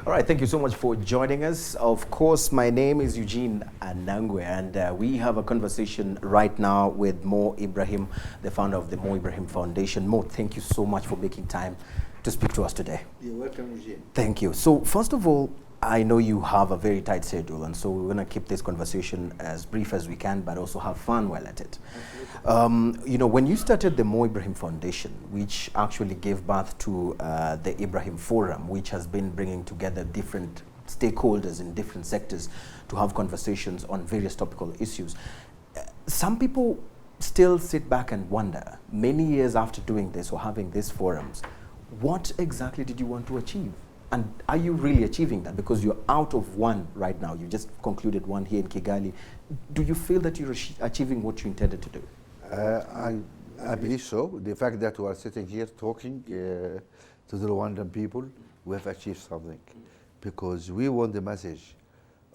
All right, thank you so much for joining us. Of course, my name is Eugene Anangwe, and we have a conversation right now with Mo Ibrahim, the founder of the Mo Ibrahim Foundation. Mo, thank you so much for making time to speak to us today. You're welcome, Eugene. Thank you. So, first of all, I know you have a very tight schedule, and so we're going to keep this conversation as brief as we can, but also have fun while at it. You know, when you started the Mo Ibrahim Foundation, which actually gave birth to the Ibrahim Forum, which has been bringing together different stakeholders in different sectors to have conversations on various topical issues, some people still sit back and wonder, many years after doing this or having these forums, what exactly did you want to achieve? And are you really achieving that? Because you're out of one right now. You just concluded one here in Kigali. Do you feel that you're achieving what you intended to do? I believe so. The fact that we are sitting here talking to the Rwandan people, we have achieved something. Because we want the message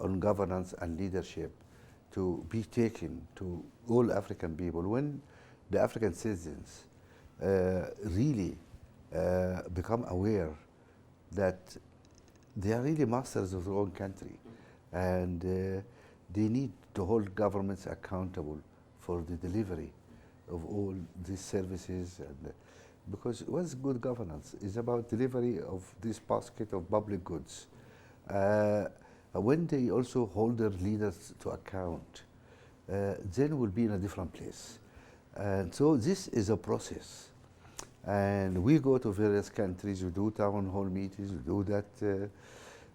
on governance and leadership to be taken to all African people. When the African citizens really become aware that they are really masters of their own country, and they need to hold governments accountable for the delivery of all these services. And because what's good governance is about delivery of this basket of public goods. When they also hold their leaders to account, then we'll be in a different place. And so this is a process. And we go to various countries, we do town hall meetings, we do that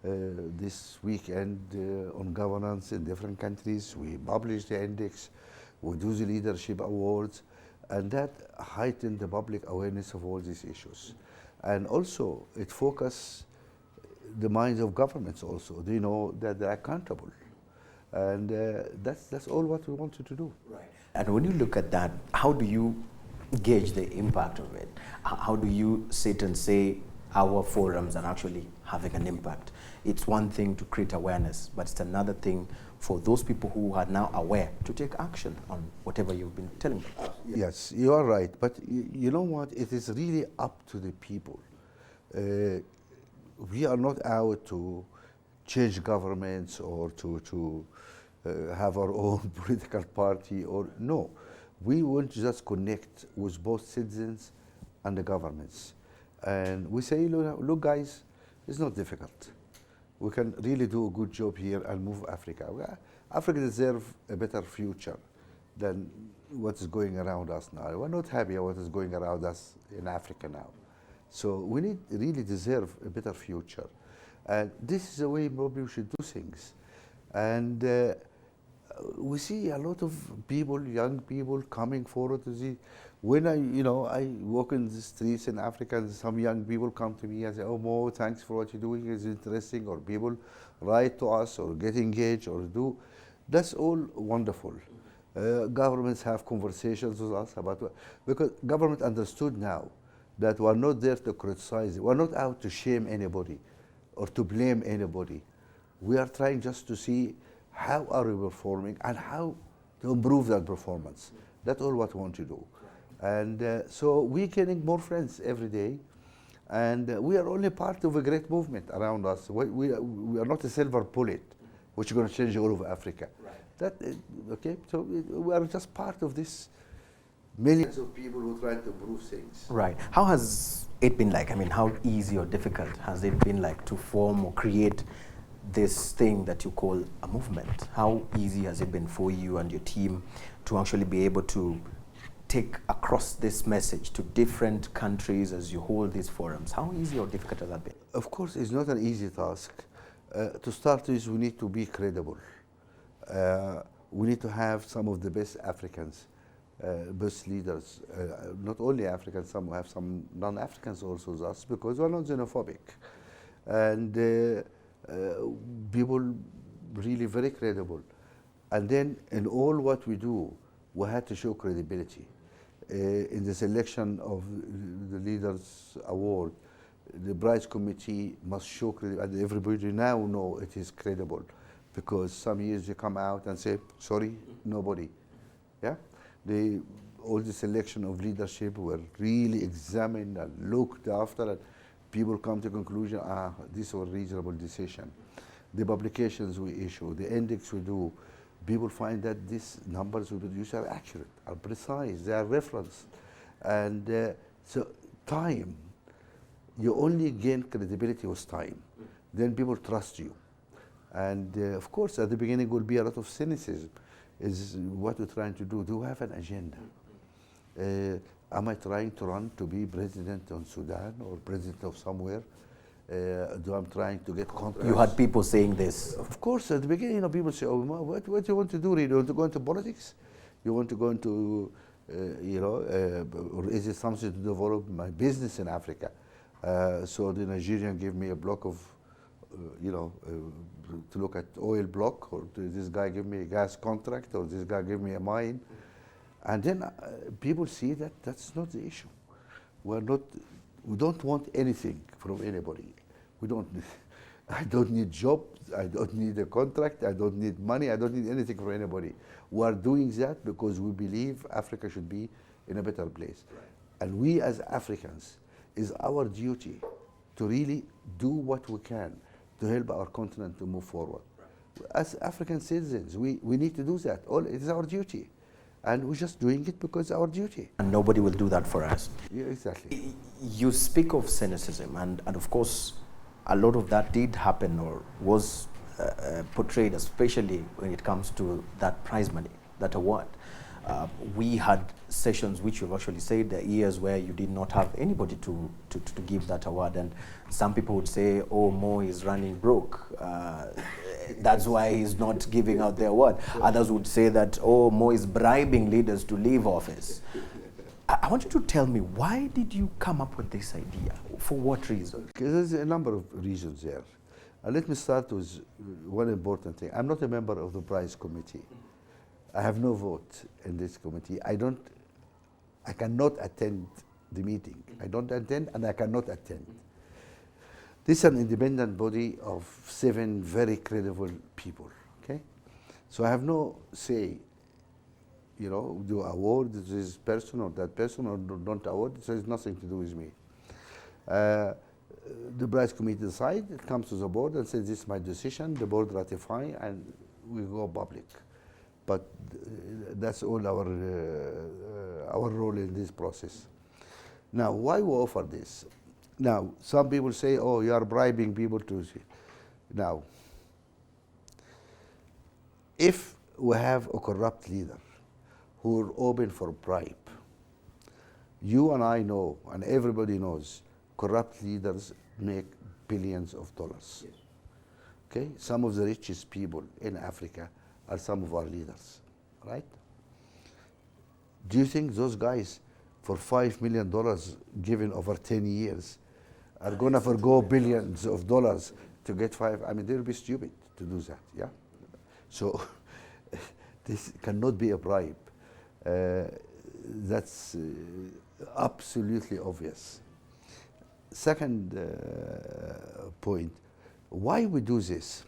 this weekend on governance in different countries. We publish the index, we do the leadership awards, and that heightened the public awareness of all these issues. And also, it focuses the minds of governments also. They know that they're accountable. And that's all what we wanted to do. Right. And when you look at that, how do you gauge the impact of it? How do you sit and say our forums are actually having an impact? It's one thing to create awareness, but it's another thing for those people who are now aware to take action on whatever you've been telling them. Yes, you are right. But you know what? It is really up to the people. We are not out to change governments or to have our own political party, or no. We want to just connect with both citizens and the governments. And we say, look guys, it's not difficult. We can really do a good job here and move Africa. Africa deserves a better future than what is going around us now. We're not happy what is going around us in Africa now. So we really deserve a better future. And this is the way probably we should do things. And we see a lot of people, young people, coming forward to see. When I walk in the streets in Africa, and some young people come to me and say, "Oh, Mo, thanks for what you're doing. It's interesting." Or people write to us or get engaged or do. That's all wonderful. Governments have conversations with us about because government understood now that we're not there to criticize. We're not out to shame anybody or to blame anybody. We are trying just to see how are we performing and how to improve that performance. That's all what we want to do. And so we're getting more friends every day. And we are only part of a great movement around us. We are not a silver bullet, which is going to change all of Africa. Right. Okay, so we are just part of this millions of people who try to improve things. Right. How has it been like? I mean, how easy or difficult has it been like to form or create this thing that you call a movement? How easy has it been for you and your team to actually be able to take across this message to different countries as you hold these forums? How easy or difficult has that been? Of course, it's not an easy task. To start with, we need to be credible. We need to have some of the best Africans, best leaders, not only Africans, some have some non-Africans also with us, because we're not xenophobic. And people really very credible. And then in all what we do, we had to show credibility. In the selection of the Leaders Award, the Prize Committee must show credibility, and everybody now know it is credible, because some years they come out and say, sorry, nobody. Yeah? All the selection of leadership were really examined and looked after, and people come to conclusion, this was a reasonable decision. The publications we issue, the index we do, people find that these numbers we produce are accurate, are precise, they are referenced. And so time, you only gain credibility with time. Then people trust you. And of course, at the beginning will be a lot of cynicism. Is what we're trying to do. Do we have an agenda? Am I trying to run to be president of Sudan or president of somewhere? Do I'm trying to get contracts? You had people saying this. Of course, at the beginning, people say, "Oh, what do you want to do? Really? You want to go into politics? You want to go into, or is it something to develop my business in Africa?" So the Nigerian gave me a block of, to look at oil block, or this guy give me a gas contract, or this guy give me a mine. And then people see that that's not the issue. We don't want anything from anybody. I don't need jobs, I don't need a contract, I don't need money, I don't need anything from anybody. We are doing that because we believe Africa should be in a better place. Right. And we as Africans, is our duty to really do what we can to help our continent to move forward. Right. As African citizens, we need to do that. It is our duty. And we're just doing it because it's our duty. And nobody will do that for us. Yeah, exactly. You speak of cynicism, and of course, a lot of that did happen or was portrayed, especially when it comes to that prize money, that award. We had sessions which you've actually said the years where you did not have anybody to give that award, and some people would say, "Oh, Mo is running broke. That's why he's not giving out the award." Others would say that, "Oh, Mo is bribing leaders to leave office." I want you to tell me, why did you come up with this idea? For what reason? Because there's a number of reasons there. Let me start with one important thing. I'm not a member of the prize committee. I have no vote in this committee. I cannot attend the meeting. I don't attend, and I cannot attend. This is an independent body of 7 very credible people, okay? So I have no say, do award this person or that person, or don't award. It has nothing to do with me. The prize committee decides, it comes to the board and says, "This is my decision." The board ratify, and we go public. But that's all our role in this process. Now, why we offer this? Now, some people say, "Oh, you are bribing people to see." Now, if we have a corrupt leader who are open for bribe, you and I know, and everybody knows, corrupt leaders make billions of dollars. Yes. Okay? Some of the richest people in Africa are some of our leaders, right? Do you think those guys, for $5 million given over 10 years, are going to forgo billions of dollars to get 5? I mean, they'll be stupid to do that, yeah? So this cannot be a bribe. That's absolutely obvious. Second point, why we do this?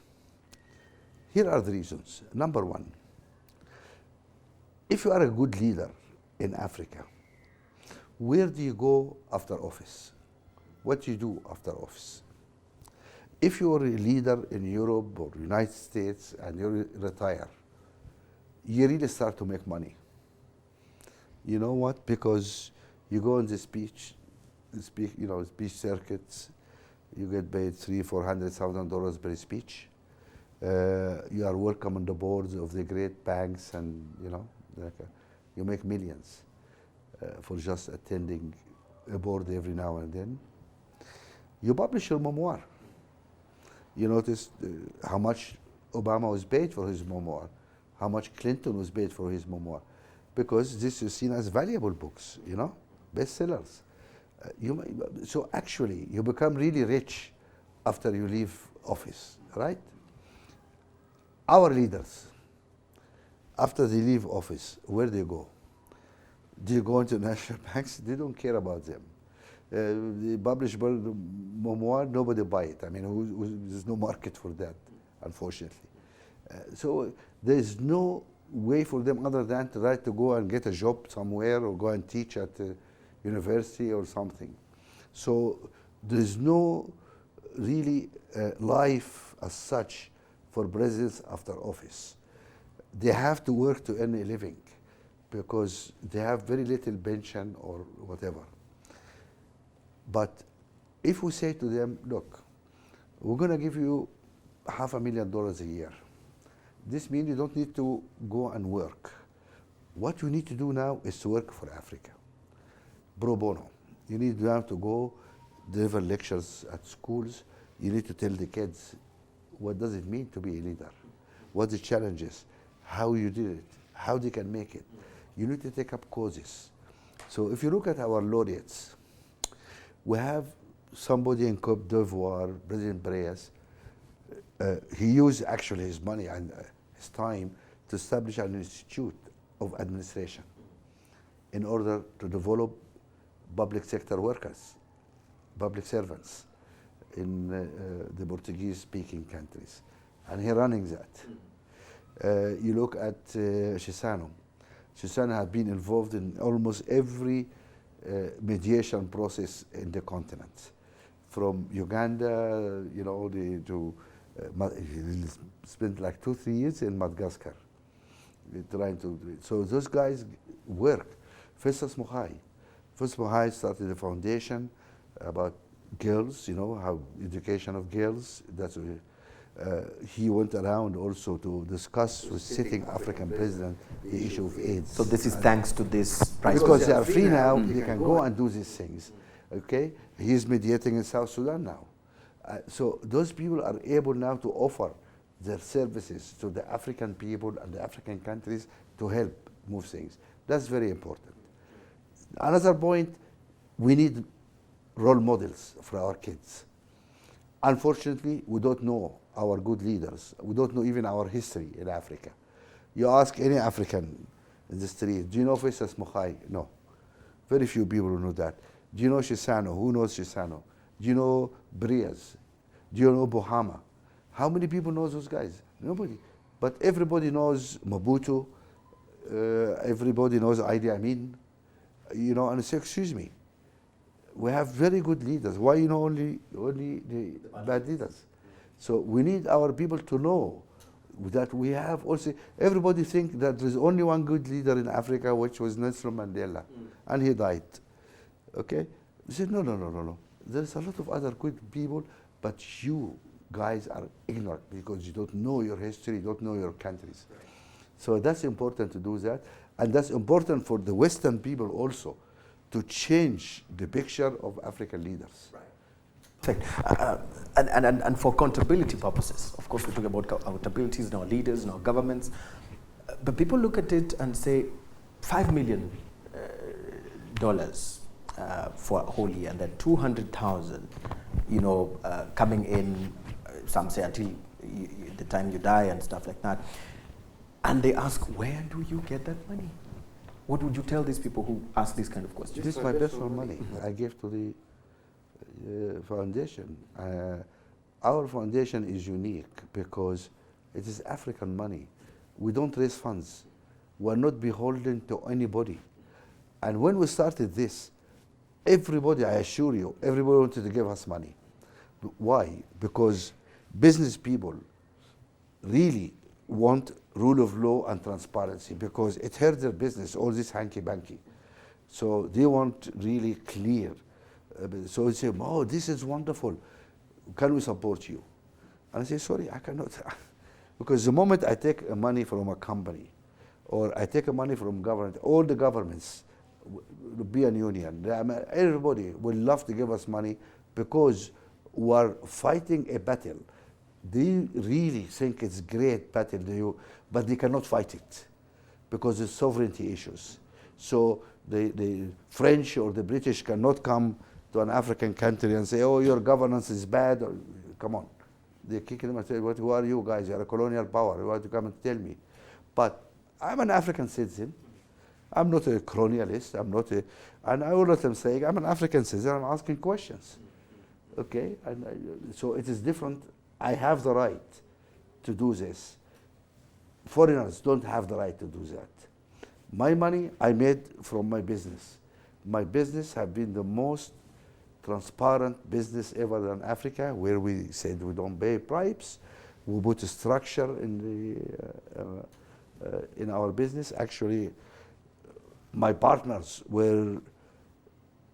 Here are the reasons. Number one, if you are a good leader in Africa, where do you go after office? What do you do after office? If you are a leader in Europe or United States and you retire, you really start to make money. You know what? Because you go on the speech circuits, you get paid $300,000-$400,000 per speech. You are welcome on the boards of the great banks, and you make millions for just attending a board every now and then. You publish your memoir. You notice how much Obama was paid for his memoir, how much Clinton was paid for his memoir, because this is seen as valuable books, bestsellers. So actually, you become really rich after you leave office, right? Our leaders, after they leave office, where do you go? Do you go into national banks? They don't care about them. They publish memoir, nobody buy it. I mean, there's no market for that, unfortunately. So there's no way for them other than to try to go and get a job somewhere or go and teach at a university or something. So there is no really life as such for presidents after office. They have to work to earn a living because they have very little pension or whatever. But if we say to them, look, we're going to give you $500,000 a year. This means you don't need to go and work. What you need to do now is to work for Africa, pro bono. You need now to go deliver lectures at schools. You need to tell the kids what does it mean to be a leader, what the challenges, how you did it, how they can make it. You need to take up causes. So if you look at our laureates, we have somebody in Cote d'Ivoire, President Breyas. He used actually his money and his time to establish an institute of administration in order to develop public sector workers, public servants in the Portuguese-speaking countries. And he's running that. You look at Chissano. Chissano has been involved in almost every mediation process in the continent. From Uganda, you know, to he spent like 2-3 years in Madagascar trying to. So those guys work. Festus Mohai started a foundation about girls, you know, how education of girls. That's he went around also to discuss with sitting African president the issue of AIDS. So this is thanks to this prize. Because they are free now, they can go and do these things. Okay, he is mediating in South Sudan now. So those people are able now to offer their services to the African people and the African countries to help move things. That's very important. Another point, we need role models for our kids. Unfortunately, we don't know our good leaders. We don't know even our history in Africa. You ask any African in the street, do you know Festus Mohai? No. Very few people know that. Do you know Chissano? Who knows Chissano? Do you know Brias? Do you know Bohama? How many people know those guys? Nobody. But everybody knows Mobutu. Everybody knows Idi Amin. You know, and say, excuse me, we have very good leaders. Why you know only the bad leaders? So we need our people to know that we have also. Everybody thinks that there is only one good leader in Africa, which was Nelson Mandela, and he died. Okay? We said, no. There's a lot of other good people, but you guys are ignorant because you don't know your history, you don't know your countries. So that's important to do that. And that's important for the Western people also to change the picture of African leaders. Right. And for accountability purposes, of course, we talk about accountabilities in our leaders, in our governments, but people look at it and say, $5 million for a whole year, and then 200,000, you know, coming in, some say until the time you die and stuff like that. And they ask, where do you get that money? What would you tell these people who ask these kind of questions? This is my personal money I give to the foundation. Our foundation is unique because it is African money. We don't raise funds. We're not beholden to anybody. And when we started this, everybody, I assure you, everybody wanted to give us money. Why? Because business people really want rule of law and transparency because it hurts their business, all this hanky-panky. So they want really clear. So they say, oh, this is wonderful. Can we support you? And I say, sorry, I cannot. Because the moment I take money from a company or I take money from government, all the governments, European Union, everybody will love to give us money because we're fighting a battle. They really think it's great battle, but they cannot fight it because it's sovereignty issues. So the French or the British cannot come to an African country and say, oh, your governance is bad. Or, come on. They kick them and say, who are you guys? You're a colonial power. You want to come and tell me. But I'm an African citizen. I'm not a colonialist. And I will let them say, I'm an African citizen. I'm asking questions. Okay? And so it is different. I have the right to do this. Foreigners don't have the right to do that. My money I made from my business. My business have been the most transparent business ever than Africa, where we said we don't pay bribes. We put a structure in our business. Actually, my partners were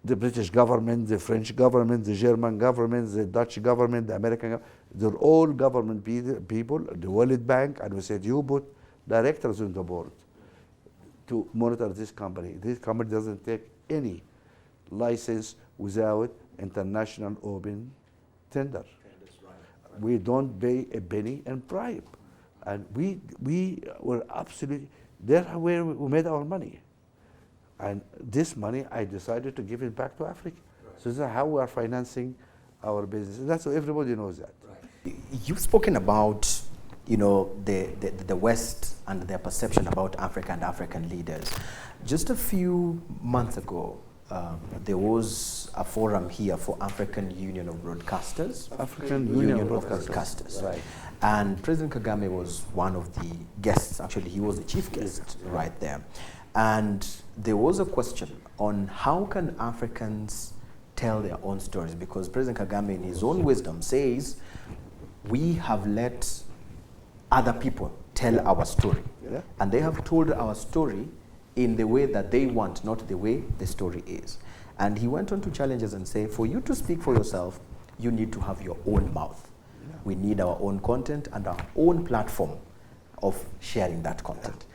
the British government, the French government, the German government, the Dutch government, the American government. They're all government people, the World Bank, and we said, you put directors on the board to monitor this company. This company doesn't take any license without international open tender. We don't pay a penny in bribe. And we were absolutely, that's where we made our money. And this money, I decided to give it back to Africa. So this is how we are financing our business. And that's what everybody knows that. You've spoken about, the West and their perception about Africa and African leaders. Just a few months ago, there was a forum here for African Union of Broadcasters. African Union of Broadcasters. Right. And President Kagame was one of the guests. Actually, he was the chief guest right there. And there was a question on how can Africans tell their own stories, because President Kagame, in his own wisdom, says we have let other people tell our story. Yeah. And they have told our story in the way that they want, not the way the story is. And he went on to challenge us and say, for you to speak for yourself, you need to have your own mouth. Yeah. We need our own content and our own platform of sharing that content.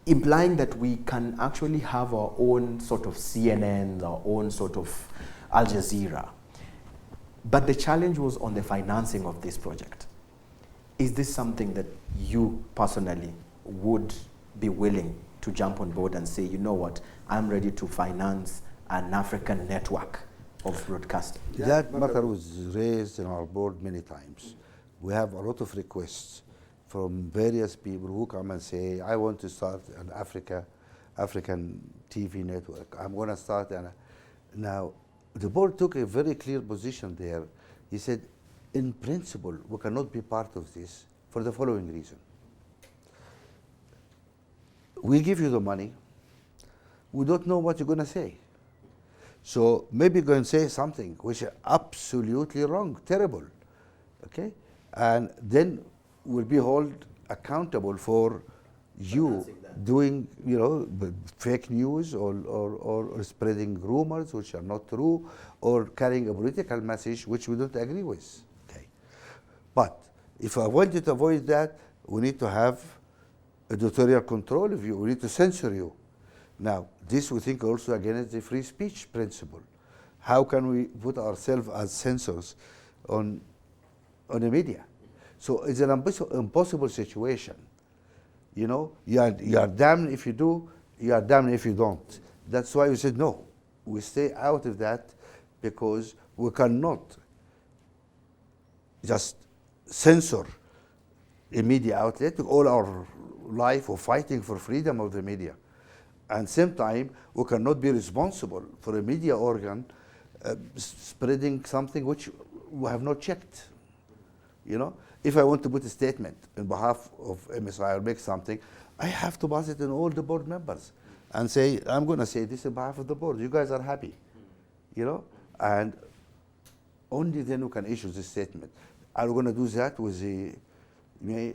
Implying that we can actually have our own sort of CNN, our own sort of Al Jazeera. But the challenge was on the financing of this project. Is this something that you personally would be willing to jump on board and say, you know what, I'm ready to finance an African network of broadcasting? That matter was raised in our board many times. We have a lot of requests from various people who come and say, I want to start an African TV network. I'm going to start. Now, the board took a very clear position there. He said, in principle, we cannot be part of this for the following reason. We give you the money. We don't know what you're going to say. So maybe you're going to say something which is absolutely wrong, terrible. Okay? And then we'll be held accountable for you doing, fake news or spreading rumors which are not true, or carrying a political message which we don't agree with. Okay. But if I wanted to avoid that, we need to have editorial control of you. We need to censor you. Now, this we think also against the free speech principle. How can we put ourselves as censors on the media? So it's an impossible situation. You are damned if you do, you are damned if you don't. That's why we said no. We stay out of that because we cannot just censor a media outlet all our life of fighting for freedom of the media. And same time, we cannot be responsible for a media organ spreading something which we have not checked. If I want to put a statement on behalf of MSI or make something, I have to pass it in all the board members and say, I'm going to say this on behalf of the board. You guys are happy, and only then we can issue this statement. Are we going to do that with the,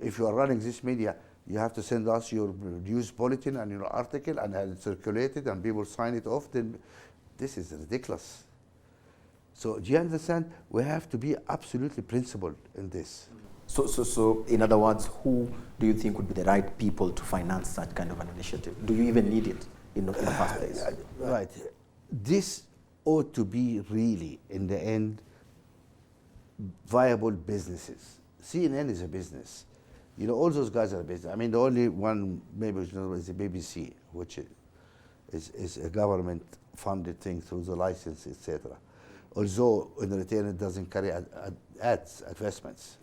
if you are running this media, you have to send us your news bulletin and your article and have it circulated and people sign it off, then this is ridiculous. So do you understand? We have to be absolutely principled in this. So in other words, who do you think would be the right people to finance such kind of an initiative? Do you even need it in the first place? Right. This ought to be really, in the end, viable businesses. CNN is a business. All those guys are a business. I mean, the only one maybe is the BBC, which is a government-funded thing through the license, etc. Although in return it doesn't carry ads, advertisements.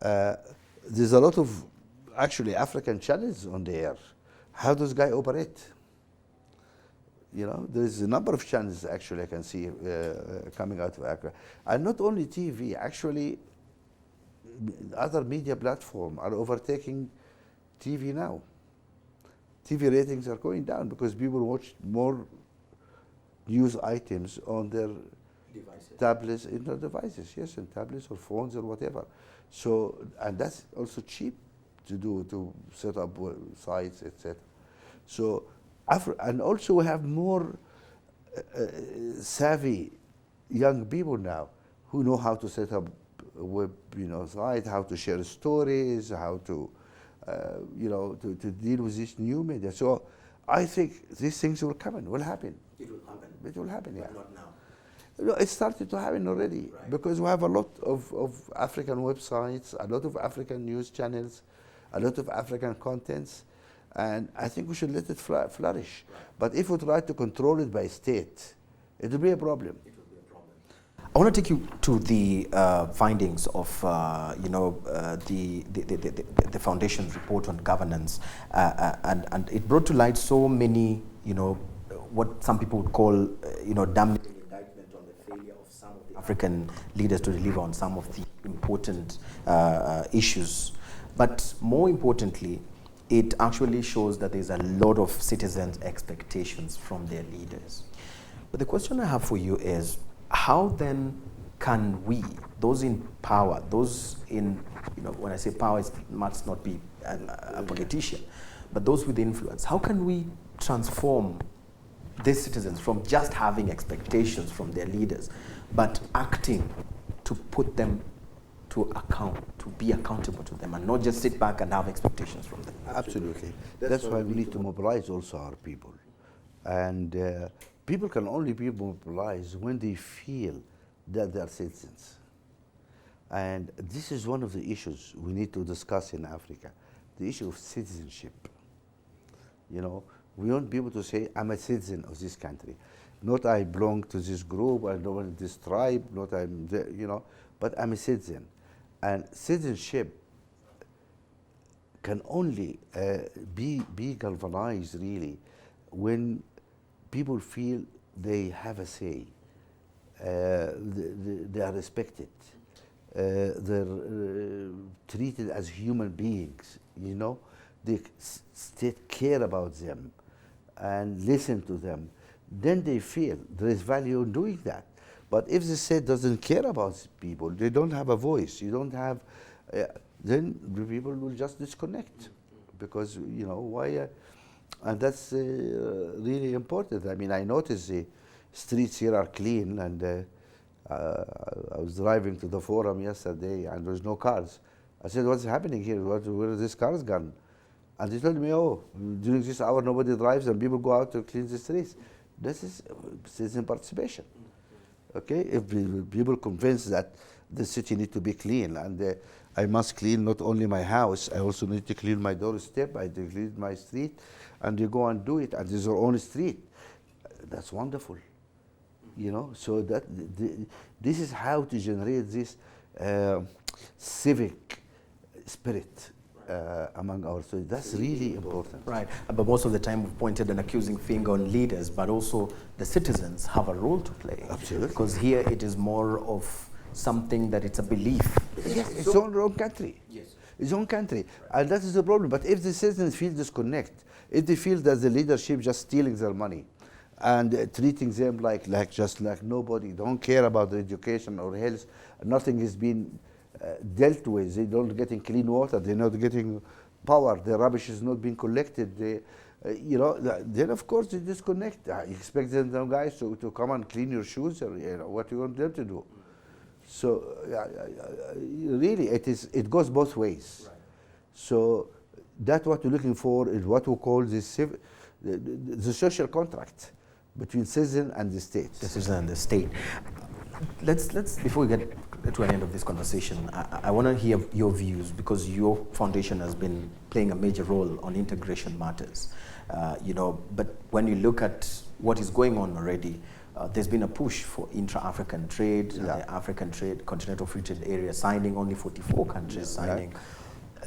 There's a lot of actually African channels on the air. How does guy operate? There's a number of channels actually I can see coming out of Accra. And not only TV, actually other media platforms are overtaking TV now. TV ratings are going down because people watch more news items on their Devices. tablets, in their devices, yes, and tablets or phones or whatever. So, and that's also cheap to do, to set up sites, etc. So, and also we have more savvy young people now who know how to set up a web, site, how to share stories, how to, to deal with this new media. So, I think these things will come and will happen. It will happen. It will happen, yeah. But not now. No, it started to happen already, Right. because we have a lot of African websites, a lot of African news channels, a lot of African contents, and I think we should let it flourish. Right. But if we try to control it by state, it will be a problem. It will be a problem. I want to take you to the findings of the foundation's report on governance, and it brought to light so many what some people would call damning indictment on the failure of some of the African leaders to deliver on some of the important issues. But more importantly, it actually shows that there's a lot of citizens' expectations from their leaders. But the question I have for you is, how then can we, those in power, those in, when I say power, it must not be a politician, but those with influence, how can we transform these citizens from just having expectations from their leaders, but acting to put them to account, to be accountable to them, and not just sit back and have expectations from them? Absolutely. That's why we need to mobilize also our people. And people can only be mobilized when they feel that they are citizens. And this is one of the issues we need to discuss in Africa, the issue of citizenship. We want people to say, I'm a citizen of this country. Not I belong to this group, I belong to this tribe, not I'm there, but I'm a citizen. And citizenship can only be galvanized really when people feel they have a say, they are respected, they're treated as human beings, the state care about them and listen to them, then they feel there is value in doing that. But if the state doesn't care about people, they don't have a voice, you don't have, then the people will just disconnect. Because, why? And that's really important. I mean, I noticed the streets here are clean, and I was driving to the forum yesterday, and there was no cars. I said, what's happening here? Where are these cars gone? And they told me, during this hour nobody drives and people go out to clean the streets. This is citizen participation. Okay, if people convinced that the city needs to be clean, and I must clean not only my house, I also need to clean my doorstep, I need to clean my street, and you go and do it, and it's your own street. That's wonderful, So that this is how to generate this civic spirit among our students. That's really important. Right, but most of the time we've pointed an accusing finger on leaders, but also the citizens have a role to play. Absolutely. Because here it is more of something that it's a belief. Yes, it's our own country. Yes. It's own country, and that is the problem. But if the citizens feel disconnect, if they feel that the leadership just stealing their money and treating them like nobody, don't care about their education or health, nothing is being dealt with. They don't getting clean water. They're not getting power. The rubbish is not being collected. Then of course they disconnect. You expect them guys to come and clean your shoes, or what you want them to do. So really, it goes both ways. Right. So that's what we're looking for, is what we call the social contract between citizen and the state. The citizen and the state. Let's before we get to an end of this conversation, I want to hear your views, because your foundation has been playing a major role on integration matters. But when you look at what is going on already, there's been a push for intra-African trade, the African trade, continental free trade area signing, only 44 countries signing.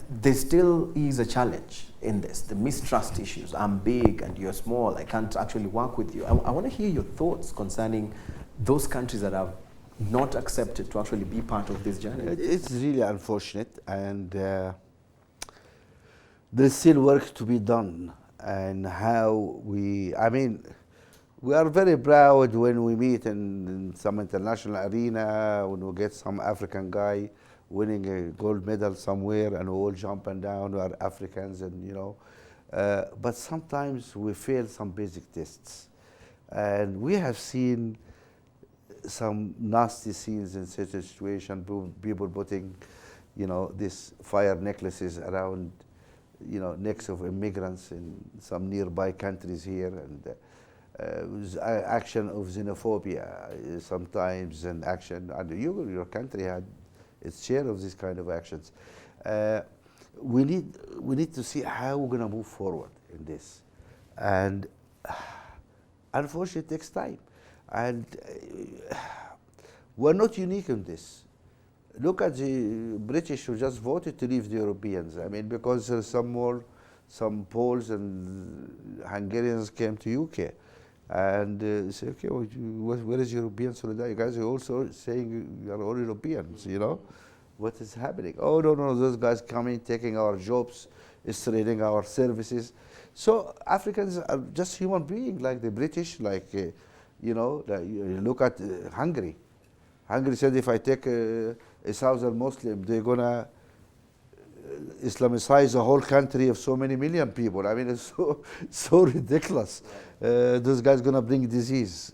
There still is a challenge in this, the mistrust issues. I'm big and you're small, I can't actually work with you. I want to hear your thoughts concerning those countries that have not accepted to actually be part of this journey. It's really unfortunate, and there's still work to be done. And how We are very proud when we meet in some international arena, when we get some African guy winning a gold medal somewhere and we all jumping down, we are Africans and you know. But sometimes we fail some basic tests. And we have seen some nasty scenes in such a situation, people putting, you know, these fire necklaces around, you know, necks of immigrants in some nearby countries here, and action of xenophobia sometimes, and action, and your country had its share of this kind of actions. We need to see how we're going to move forward in this, and unfortunately, it takes time. And we're not unique in this. Look at the British who just voted to leave the Europeans. I mean, because some Poles and Hungarians came to UK and say, okay, where is European solidarity? You guys are also saying you are all Europeans, you know? What is happening? Oh, no, those guys coming, taking our jobs, stealing our services. So Africans are just human beings like the British, like, you know, you look at Hungary. Hungary said if I take a Southern Muslim, they're going to Islamicize the whole country of so many million people. I mean, it's so ridiculous. Those guys going to bring disease.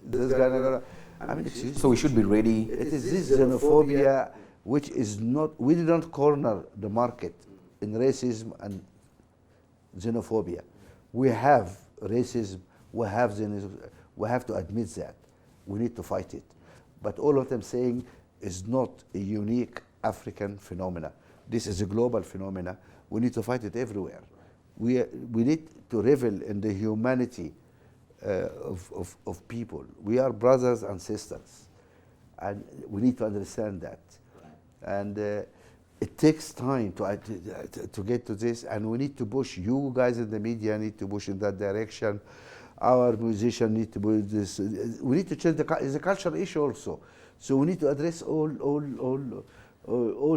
Those guys are going to... I mean, so we should be ready. It is this xenophobia which is not... We didn't corner the market in racism and xenophobia. We have racism, we have xenophobia. We have to admit that. We need to fight it. But all of them saying is not a unique African phenomena. This is a global phenomena. We need to fight it everywhere. We need to revel in the humanity of people. We are brothers and sisters. And we need to understand that. Right. And it takes time to get to this. And we need to push. You guys in the media need to push in that direction. Our musicians need to do this. We need to change it's a cultural issue also. So we need to address all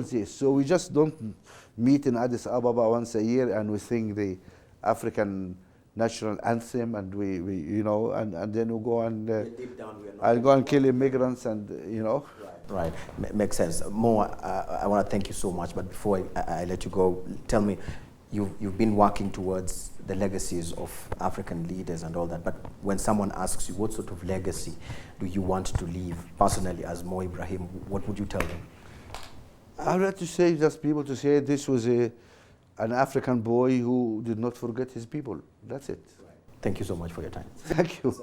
this. So we just don't meet in Addis Ababa once a year and we sing the African national anthem and we you know, and then we go and go and kill immigrants and, you know. Right, makes sense. Mo, I want to thank you so much, but before I let you go, tell me, you've been working towards the legacies of African leaders and all that, but when someone asks you what sort of legacy do you want to leave personally as Mo Ibrahim, what would you tell them? I would like to say, just people to say this was an African boy who did not forget his people. That's it. Thank you so much for your time. Thank you.